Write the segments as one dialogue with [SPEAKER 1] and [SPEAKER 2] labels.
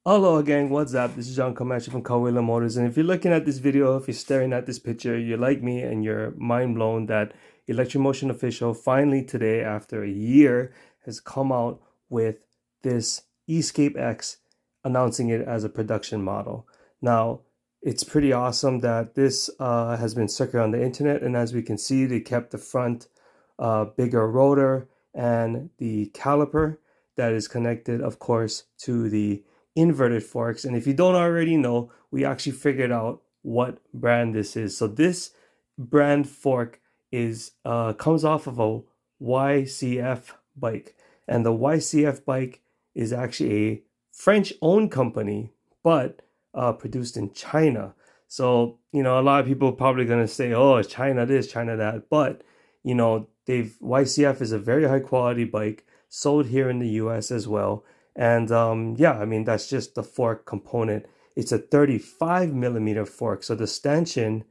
[SPEAKER 1] Hello again, what's up? This is John coming at you from Kawila Motors. And if you're looking at this video, if you're staring at this picture, you're like me and you're mind blown that Electromotion Official finally today, after a year, has come out with this Escape X, announcing it as a production model. Now, it's pretty awesome that this has been circulated on the internet, and as we can see, they kept the front bigger rotor and the caliper that is connected, of course, to the inverted forks. And if you don't already know, we actually figured out what brand this is. So this brand fork is comes off of a YCF bike, and the YCF bike is actually a French-owned company, but produced in China. So a lot of people are probably gonna say, "Oh, it's China this, China that," but they've YCF is a very high quality bike sold here in the US as well. And yeah, I mean, that's just the fork component. It's a 35 millimeter fork, so the stanchion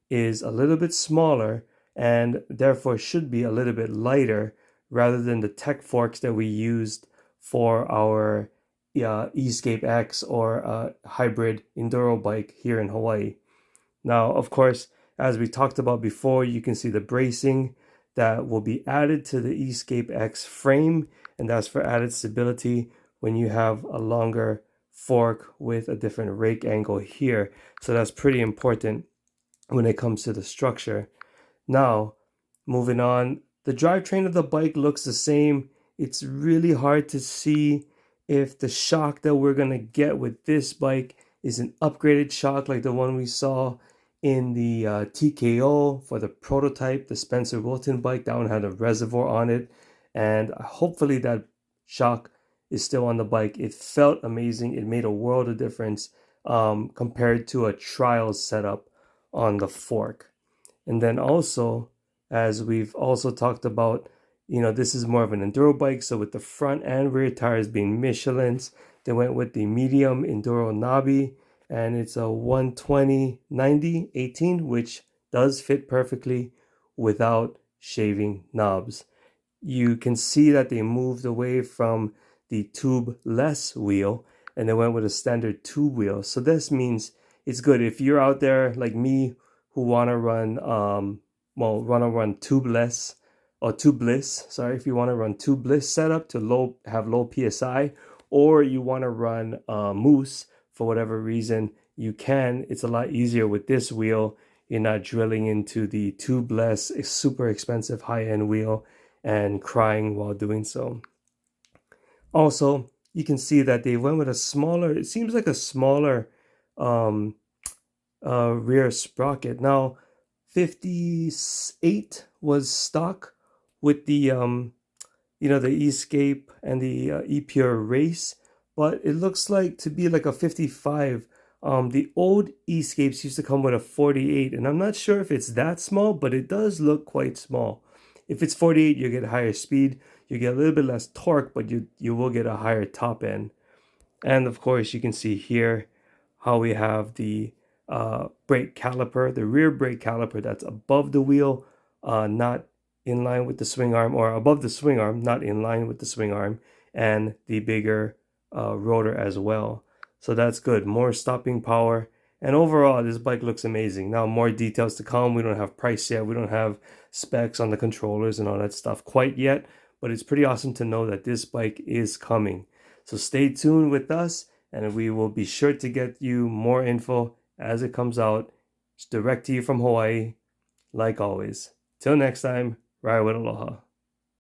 [SPEAKER 1] is a little bit smaller and therefore should be a little bit lighter rather than the tech forks that we used for our Escape X or hybrid enduro bike here in Hawaii. Now, of course, as we talked about before, you can see the bracing that will be added to the Escape X frame, and that's for added stability when you have a longer fork with a different rake angle here. So that's pretty important when it comes to the structure. Now, moving on, the drivetrain of the bike looks the same. It's really hard to see if the shock that we're going to get with this bike is an upgraded shock like the one we saw in the TKO for the prototype, the Spencer Wilton bike. That one had a reservoir on it, and hopefully that shock is still on the bike. It felt amazing. It made a world of difference compared to a trial setup on the fork. And then also, as we've also talked about, this is more of an enduro bike. So with the front and rear tires being Michelin's, they went with the medium enduro knobby, and it's a 120/90/18, which does fit perfectly without shaving knobs. You can see that they moved away from the tube-less wheel and they went with a standard tube wheel. So this means it's good if you're out there like me who want to run tubeless or tubeless. Sorry, if you want to run tubeless setup to have low PSI, or you want to run Moose for whatever reason, you can. It's a lot easier with this wheel. You're not drilling into the tubeless, super expensive high-end wheel and crying while doing so. Also, you can see that they went with a smaller, it seems like a smaller rear sprocket. Now, 58 was stock with the the Escape and the E-Pure Race, but it looks like to be like a 55. The old Escapes used to come with a 48, and I'm not sure if it's that small, but it does look quite small. If it's 48, you get higher speed, you get a little bit less torque, but you will get a higher top end. And of course, you can see here how we have the brake caliper, the rear brake caliper that's above the wheel, not in line with the swing arm, or above the swing arm, not in line with the swing arm, and the bigger rotor as well. So that's good, more stopping power. And overall, this bike looks amazing. Now, more details to come. We don't have price yet. We don't have specs on the controllers and all that stuff quite yet, but it's pretty awesome to know that this bike is coming. So stay tuned with us, and we will be sure to get you more info as it comes out. It's direct to you from Hawaii, like always. Till next time, ride with aloha.